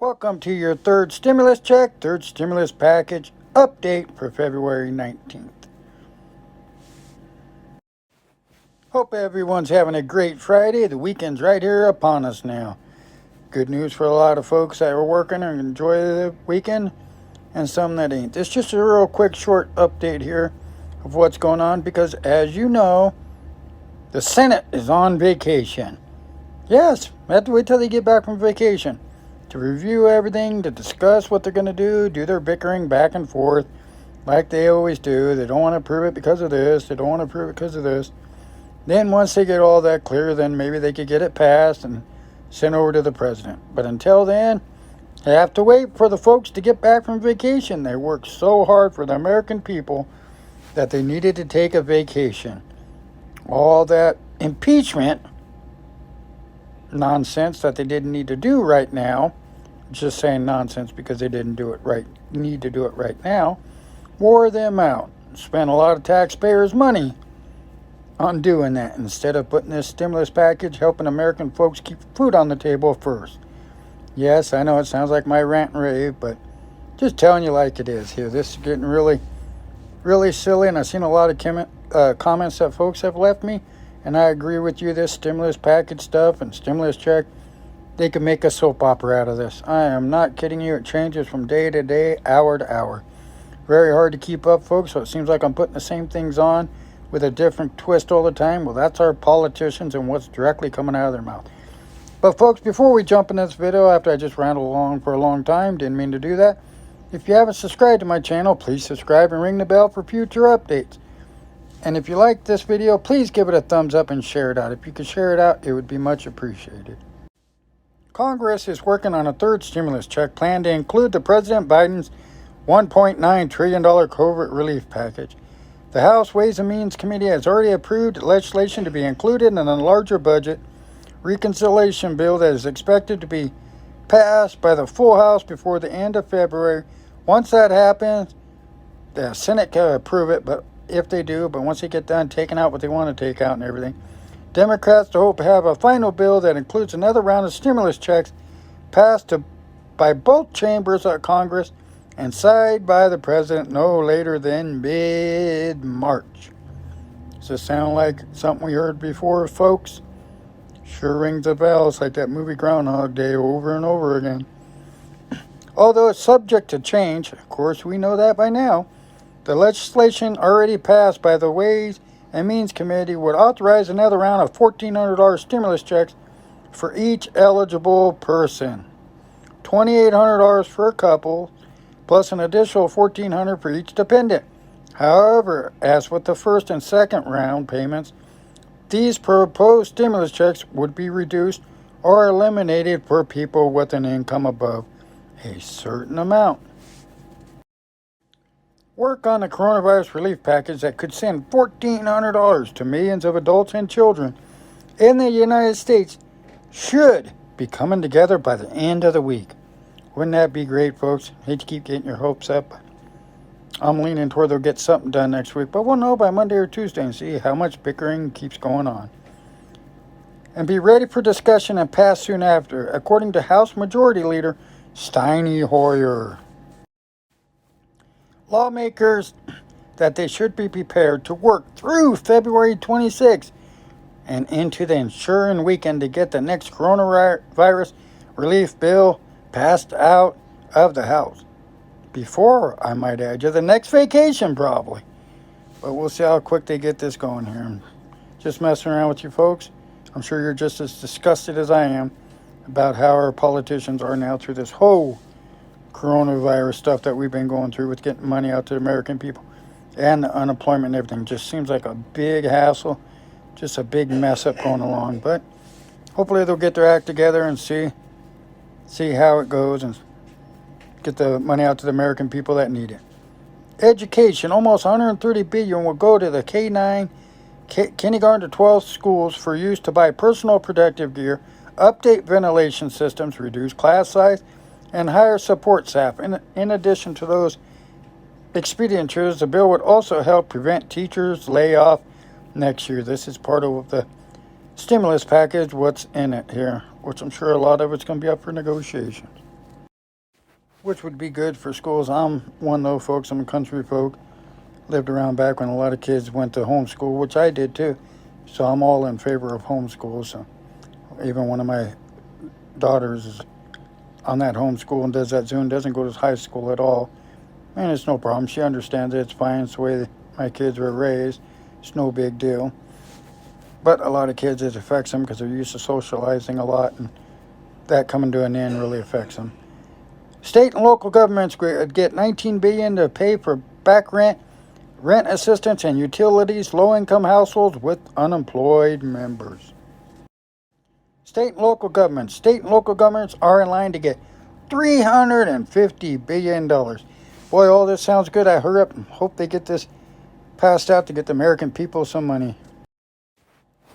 Welcome to your third stimulus check, third stimulus package update for February 19th. Hope everyone's having a great Friday. The weekend's right here upon us now. Good news for a lot of folks that are working and enjoy the weekend, and some that ain't. This is just a real quick short update here of what's going on because, as you know, the Senate is on vacation. Yes, we have to wait till they get back from vacation to review everything, to discuss what they're going to do their bickering back and forth like they always do. They don't want to approve it because of this. They don't want to approve it because of this. Then once they get all that clear, then maybe they could get it passed and sent over to the president. But until then, they have to wait for the folks to get back from vacation. They worked so hard for the American people that they needed to take a vacation. All that impeachment nonsense that they didn't need to do right now, just saying nonsense because they didn't do it right, need to do it right now, wore them out. Spent a lot of taxpayers' money on doing that instead of putting this stimulus package helping American folks keep food on the table first. Yes, I know it sounds like my rant and rave, but just telling you like it is here. This is getting really, really silly, and I've seen a lot of comments that folks have left me, and I agree with you. This stimulus package stuff and stimulus check, they can make a soap opera out of this. I am not kidding you. It changes from day to day, hour to hour. Very hard to keep up, folks, so it seems like I'm putting the same things on with a different twist all the time. Well, that's our politicians and what's directly coming out of their mouth. But, folks, before we jump in this video, after I just rambled along for a long time, didn't mean to do that. If you haven't subscribed to my channel, please subscribe and ring the bell for future updates. And if you like this video, please give it a thumbs up and share it out. If you could share it out, it would be much appreciated. Congress is working on a third stimulus check plan to include the President Biden's $1.9 trillion COVID relief package. The House Ways and Means Committee has already approved legislation to be included in a larger budget reconciliation bill that is expected to be passed by the full House before the end of February. Once that happens, the Senate can approve it, but if they do, but once they get done taking out what they want to take out and everything, Democrats hope to have a final bill that includes another round of stimulus checks passed by both chambers of Congress and signed by the president no later than mid-March. Does this sound like something we heard before, folks? Sure rings a bell. It's like that movie Groundhog Day over and over again. Although it's subject to change, of course we know that by now, the legislation already passed by the Ways and Means Committee would authorize another round of $1,400 stimulus checks for each eligible person. $2,800 for a couple, plus an additional $1,400 for each dependent. However, as with the first and second round payments, these proposed stimulus checks would be reduced or eliminated for people with an income above a certain amount. Work on the coronavirus relief package that could send $1,400 to millions of adults and children in the United States should be coming together by the end of the week. Wouldn't that be great, folks? Hate to keep getting your hopes up. I'm leaning toward they'll get something done next week, but we'll know by Monday or Tuesday and see how much bickering keeps going on. And be ready for discussion and pass soon after, according to House Majority Leader Steny Hoyer. Lawmakers that they should be prepared to work through February 26th and into the ensuing weekend to get the next coronavirus relief bill passed out of the House. Before, I might add you, the next vacation probably. But we'll see how quick they get this going here. I'm just messing around with you folks. I'm sure you're just as disgusted as I am about how our politicians are now through this whole coronavirus stuff that we've been going through with getting money out to the American people and the unemployment and everything. Just seems like a big hassle, just a big mess up going along. But hopefully they'll get their act together and see how it goes and get the money out to the American people that need it. Education, almost $130 billion will go to the K-9, kindergarten to 12 schools for use to buy personal protective gear, update ventilation systems, reduce class size, and hire support staff. In addition to those expenditures, the bill would also help prevent teachers' layoff next year. This is part of the stimulus package, what's in it here, which I'm sure a lot of it's going to be up for negotiations. which would be good for schools. I'm one though, folks. I'm a country folk. Lived around back when a lot of kids went to homeschool, which I did too. So I'm all in favor of homeschool. So even one of my daughters is on that homeschool and does that Zoom, doesn't go to high school at all. And it's no problem. She understands it. It's fine. It's the way my kids were raised. It's no big deal. But a lot of kids, it affects them because they're used to socializing a lot, and that coming to an end really affects them. State and local governments get $19 billion to pay for back rent, rent assistance, and utilities, low-income households with unemployed members. State and local governments are in line to get $350 billion. Boy, all this sounds good. I hurry up and hope they get this passed out to get the American people some money.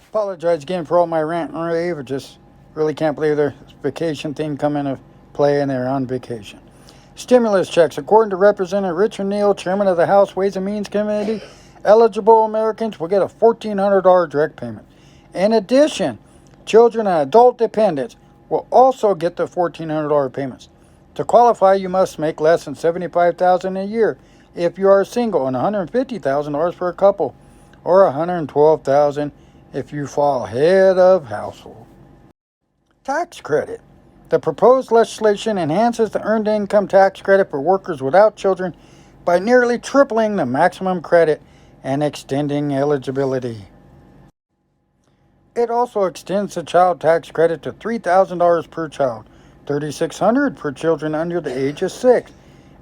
Apologize again for all my rant and rave. I just really can't believe their vacation thing come into play and they're on vacation. Stimulus checks. According to Representative Richard Neal, chairman of the House Ways and Means Committee, eligible Americans will get a $1,400 direct payment. In addition, children and adult dependents will also get the $1,400 payments. To qualify, you must make less than $75,000 a year if you are single, and $150,000 for a couple, or $112,000 if you fall head of household. Tax credit. The proposed legislation enhances the earned income tax credit for workers without children by nearly tripling the maximum credit and extending eligibility. It also extends the child tax credit to $3,000 per child, $3,600 for children under the age of 6,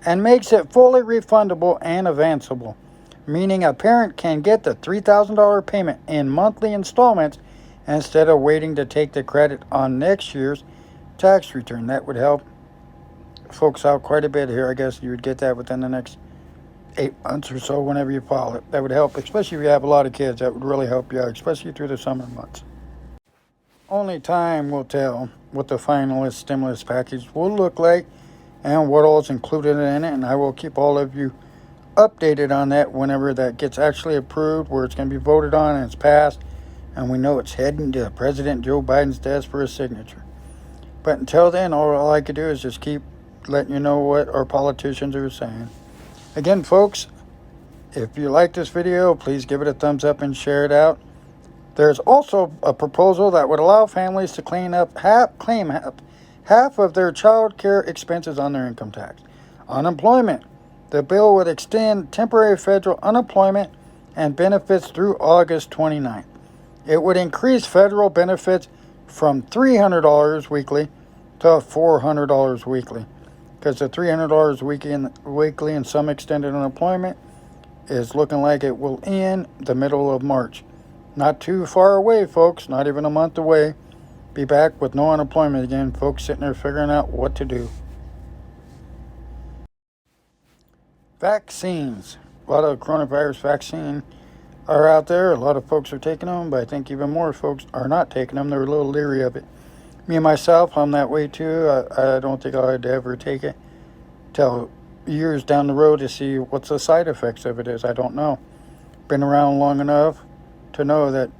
and makes it fully refundable and advanceable, meaning a parent can get the $3,000 payment in monthly installments instead of waiting to take the credit on next year's tax return. That would help folks out quite a bit here. I guess you would get that within the next 8 months or so whenever you file it. That would help, especially if you have a lot of kids. That would really help you out, especially through the summer months. Only time will tell what the finalist stimulus package will look like and what all is included in it, and I will keep all of you updated on that whenever that gets actually approved, where it's going to be voted on and it's passed, and we know it's heading to President Joe Biden's desk for his signature. But until then, all I could do is just keep letting you know what our politicians are saying. Again, folks, if you like this video, please give it a thumbs up and share it out. There's also a proposal that would allow families to claim half of their child care expenses on their income tax. Unemployment. The bill would extend temporary federal unemployment and benefits through August 29th. It would increase federal benefits from $300 weekly to $400 weekly, because the $300 weekly and some extended unemployment is looking like it will end the middle of March. Not too far away, folks, not even a month away. Be back with no unemployment again, folks sitting there figuring out what to do. Vaccines. A lot of coronavirus vaccine are out there. A lot of folks are taking them, but I think even more folks are not taking them. They're a little leery of it. Me myself, I'm that way too. I don't think I'd ever take it till years down the road to see what the side effects of it is. I don't know. Been around long enough to know that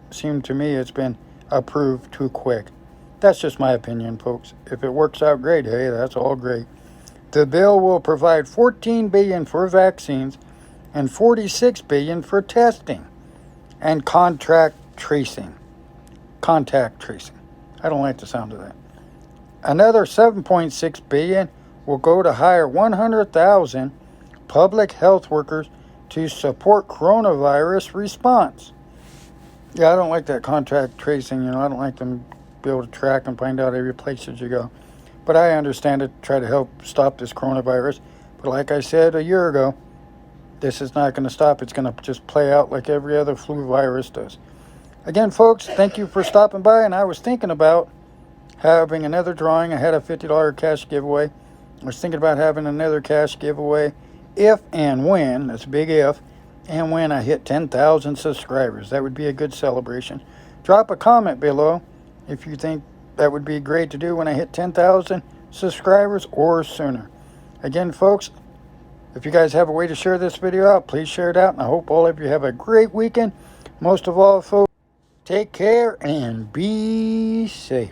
seemed to me it's been approved too quick. That's just my opinion, folks. If it works out great, hey, that's all great. The bill will provide $14 billion for vaccines and $46 billion for testing and contact tracing. I don't like the sound of that. Another $7.6 billion will go to hire 100,000 public health workers to support coronavirus response. Yeah, I don't like that contact tracing. I don't like them be able to track and find out every place that you go. But I understand it, try to help stop this coronavirus. But like I said a year ago, this is not going to stop. It's going to just play out like every other flu virus does. Again, folks, thank you for stopping by. And I was thinking about having another drawing. I had a $50 cash giveaway. I was thinking about having another cash giveaway if and when, that's a big if, and when I hit 10,000 subscribers. That would be a good celebration. Drop a comment below if you think that would be great to do when I hit 10,000 subscribers or sooner. Again, folks, if you guys have a way to share this video out, please share it out. And I hope all of you have a great weekend. Most of all, folks, take care and be safe.